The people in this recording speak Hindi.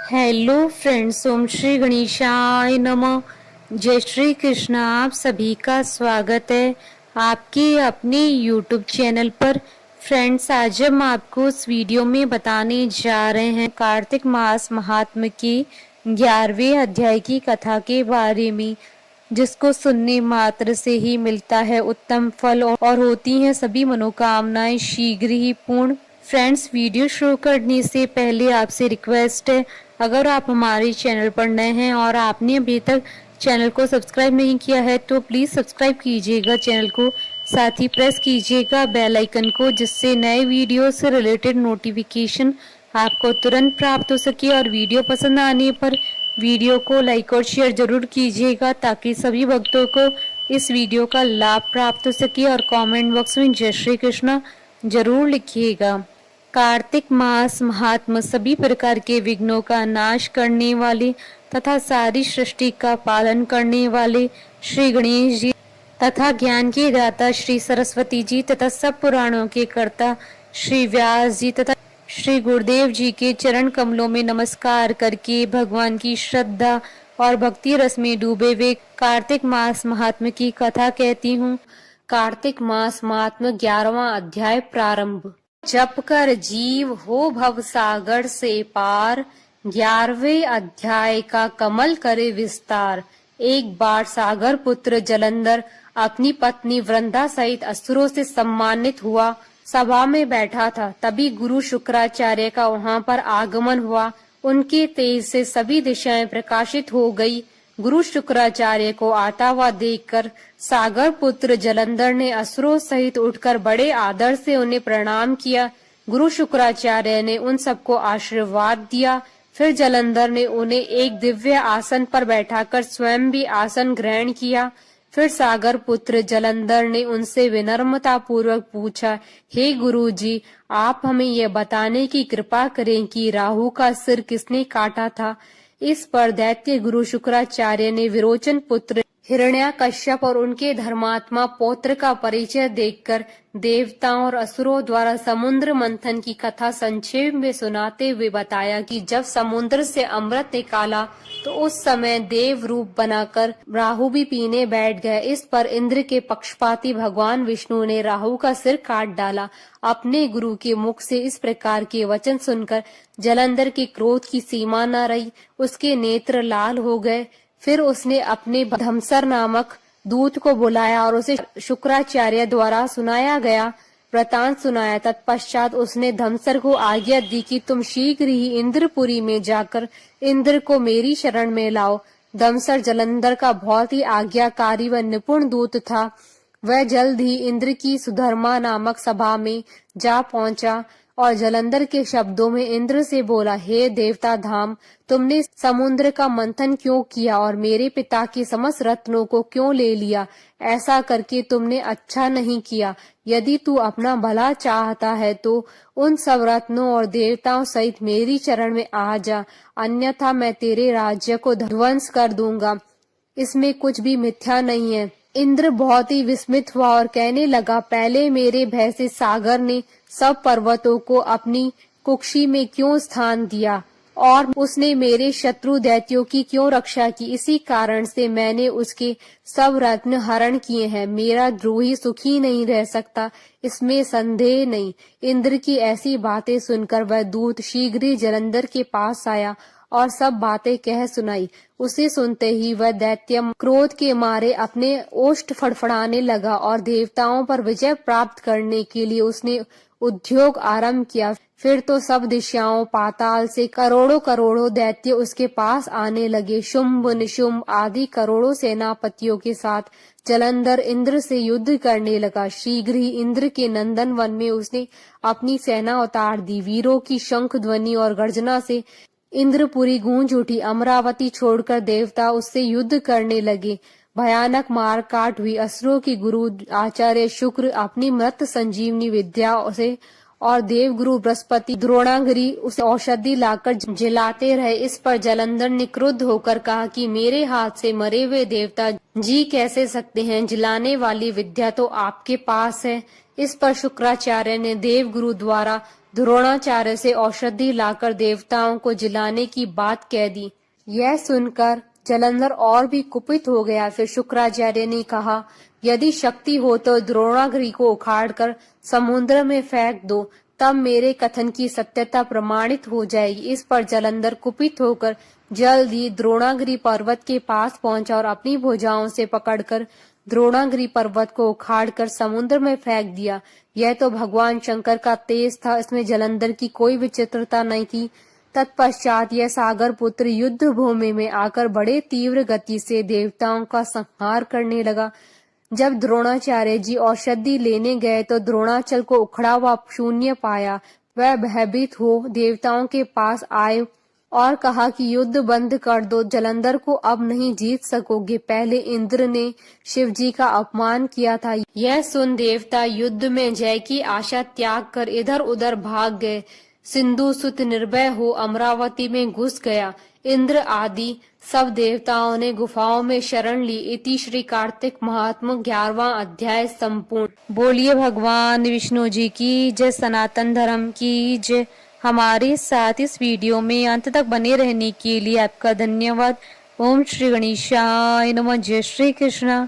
हेलो फ्रेंड्स, ओम श्री गणेशाय नमः। जय श्री कृष्ण। आप सभी का स्वागत है आपके अपने यूट्यूब चैनल पर। फ्रेंड्स, आज हम आपको इस वीडियो में बताने जा रहे हैं कार्तिक मास महात्म्य के 11वें अध्याय की कथा के बारे में, जिसको सुनने मात्र से ही मिलता है उत्तम फल और होती हैं सभी मनोकामनाएं शीघ्र ही पूर्ण। फ्रेंड्स, वीडियो शुरू करने से पहले आपसे रिक्वेस्ट है, अगर आप हमारे चैनल पर नए हैं और आपने अभी तक चैनल को सब्सक्राइब नहीं किया है तो प्लीज सब्सक्राइब कीजिएगा चैनल को, साथ ही प्रेस कीजिएगा बेल आइकन को, जिससे नए वीडियो से रिलेटेड नोटिफिकेशन आपको तुरंत प्राप्त हो सके। और वीडियो पसंद आने पर वीडियो को लाइक और शेयर जरूर कीजिएगा ताकि सभी भक्तों को इस वीडियो का लाभ प्राप्त हो सके। और कमेंट बॉक्स में जय श्री कृष्ण जरूर लिखिएगा। कार्तिक मास महात्म सभी प्रकार के विघ्नों का नाश करने वाले तथा सारी सृष्टि का पालन करने वाले श्री गणेश जी तथा ज्ञान के दाता श्री सरस्वती जी तथा सब पुराणों के कर्ता श्री व्यास जी तथा श्री गुरुदेव जी के चरण कमलों में नमस्कार करके भगवान की श्रद्धा और भक्ति रस में डूबे हुए कार्तिक मास महात्म्य की कथा कहती हूँ। कार्तिक मास महात्म्य 11वां अध्याय प्रारंभ। जप कर जीव हो भव सागर से पार, 11वें अध्याय का कमल करे विस्तार। एक बार सागर पुत्र जलंधर अपनी पत्नी वृंदा सहित असुरों से सम्मानित हुआ सभा में बैठा था। तभी गुरु शुक्राचार्य का वहां पर आगमन हुआ। उनके तेज से सभी दिशाएं प्रकाशित हो गई। गुरु शुक्राचार्य को आता हुआ देखकर सागर पुत्र जलंधर ने असुरों सहित उठकर बड़े आदर से उन्हें प्रणाम किया। गुरु शुक्राचार्य ने उन सबको आशीर्वाद दिया। फिर जलंधर ने उन्हें एक दिव्य आसन पर बैठाकर स्वयं भी आसन ग्रहण किया। फिर सागर पुत्र जलंधर ने उनसे विनम्रता पूर्वक पूछा, हे गुरु जी, आप हमें यह बताने की कृपा करें कि राहु का सिर किसने काटा था। इस पर दैत्य गुरु शुक्राचार्य ने विरोचन पुत्र हिरण्याकश्यप और उनके धर्मात्मा पौत्र का परिचय देखकर देवताओं और असुरों द्वारा समुद्र मंथन की कथा संक्षेप में सुनाते हुए बताया कि जब समुद्र से अमृत निकाला तो उस समय देव रूप बनाकर राहु भी पीने बैठ गए। इस पर इंद्र के पक्षपाती भगवान विष्णु ने राहु का सिर काट डाला। अपने गुरु के मुख से इस प्रकार के वचन सुनकर जलंधर के क्रोध की सीमा न रही। उसके नेत्र लाल हो गए। फिर उसने अपने धमसर नामक दूत को बुलाया और उसे शुक्राचार्य द्वारा सुनाया गया वृतांत सुनाया। तत्पश्चात उसने धमसर को आज्ञा दी कि तुम शीघ्र ही इंद्रपुरी में जाकर इंद्र को मेरी शरण में लाओ। धमसर जलंधर का बहुत ही आज्ञाकारी व निपुण दूत था। वह जल्द ही इंद्र की सुधर्मा नामक सभा में जा पहुंचा और जलंधर के शब्दों में इंद्र से बोला, हे देवता धाम, तुमने समुद्र का मंथन क्यों किया और मेरे पिता के समस्त रत्नों को क्यों ले लिया? ऐसा करके तुमने अच्छा नहीं किया। यदि तू अपना भला चाहता है तो उन सब रत्नों और देवताओं सहित मेरी चरण में आ जा, अन्यथा मैं तेरे राज्य को ध्वंस कर दूंगा। इसमें कुछ भी मिथ्या नहीं है। इंद्र बहुत ही विस्मित हुआ और कहने लगा, पहले मेरे भय से सागर ने सब पर्वतों को अपनी कुक्षी में क्यों स्थान दिया और उसने मेरे शत्रु दैत्यों की क्यों रक्षा की? इसी कारण से मैंने उसके सब रत्न हरण किए हैं। मेरा द्रोही सुखी नहीं रह सकता, इसमें संदेह नहीं। इंद्र की ऐसी बातें सुनकर वह दूत शीघ्र ही जलंधर के पास आया और सब बातें कह सुनाई। उसे सुनते ही वह दैत्य क्रोध के मारे अपने ओष्ठ फड़फड़ाने लगा और देवताओं पर विजय प्राप्त करने के लिए उसने उद्योग आरंभ किया। फिर तो सब दिशाओं पाताल से करोड़ों करोड़ों दैत्य उसके पास आने लगे। शुंभ निशुंभ आदि करोड़ों सेनापतियों के साथ जलंधर इंद्र से युद्ध करने लगा। शीघ्र ही इंद्र के नंदन वन में उसने अपनी सेना उतार दी। वीरों की शंख ध्वनि और गर्जना से इंद्रपुरी गूंज उठी। अमरावती छोड़कर देवता उससे युद्ध करने लगे। भयानक मार काट हुई। असुरों की गुरु आचार्य शुक्र अपनी मृत संजीवनी विद्या से और देवगुरु बृहस्पति द्रोणागिरी उसे औषधि लाकर जिलाते रहे। इस पर जलंधर ने क्रुद्ध होकर कहा कि मेरे हाथ से मरे हुए देवता जी कैसे सकते हैं? जिलाने वाली विद्या तो आपके पास है। इस पर शुक्राचार्य ने देवगुरु द्वारा द्रोणाचार्य से औषधि लाकर देवताओं को जिलाने की बात कह दी। यह सुनकर जलंधर और भी कुपित हो गया। फिर शुक्राचार्य ने कहा, यदि शक्ति हो तो द्रोणागिरि को उखाड़कर समुद्र में फेंक दो, तब मेरे कथन की सत्यता प्रमाणित हो जाएगी। इस पर जलंधर कुपित होकर जल्द ही द्रोणागिरि पर्वत के पास पहुंचा और अपनी भुजाओं से पकड़कर द्रोणागिरि पर्वत को उखाड़कर समुद्र में फेंक दिया। यह तो भगवान शंकर का तेज था, इसमें जलंधर की कोई विचित्रता नहीं थी। तत्पश्चात यह सागर पुत्र युद्ध भूमि में आकर बड़े तीव्र गति से देवताओं का संहार करने लगा। जब द्रोणाचार्य जी औषधि लेने गए तो द्रोणाचल को उखड़ा हुआ शून्य पाया। वह भयभीत हो देवताओं के पास आए और कहा कि युद्ध बंद कर दो, जलंधर को अब नहीं जीत सकोगे। पहले इंद्र ने शिव जी का अपमान किया था। यह सुन देवता युद्ध में जय की आशा त्याग कर इधर उधर भाग गए। सिंधु सुत निर्भय हो अमरावती में घुस गया। इंद्र आदि सब देवताओं ने गुफाओं में शरण ली। इति श्री कार्तिक महात्म 11वां अध्याय संपूर्ण। बोलिए भगवान विष्णु जी की जय, सनातन धर्म की जय। हमारे साथ इस वीडियो में अंत तक बने रहने के लिए आपका धन्यवाद। ओम श्री गणेशाय नमः। जय श्री कृष्ण।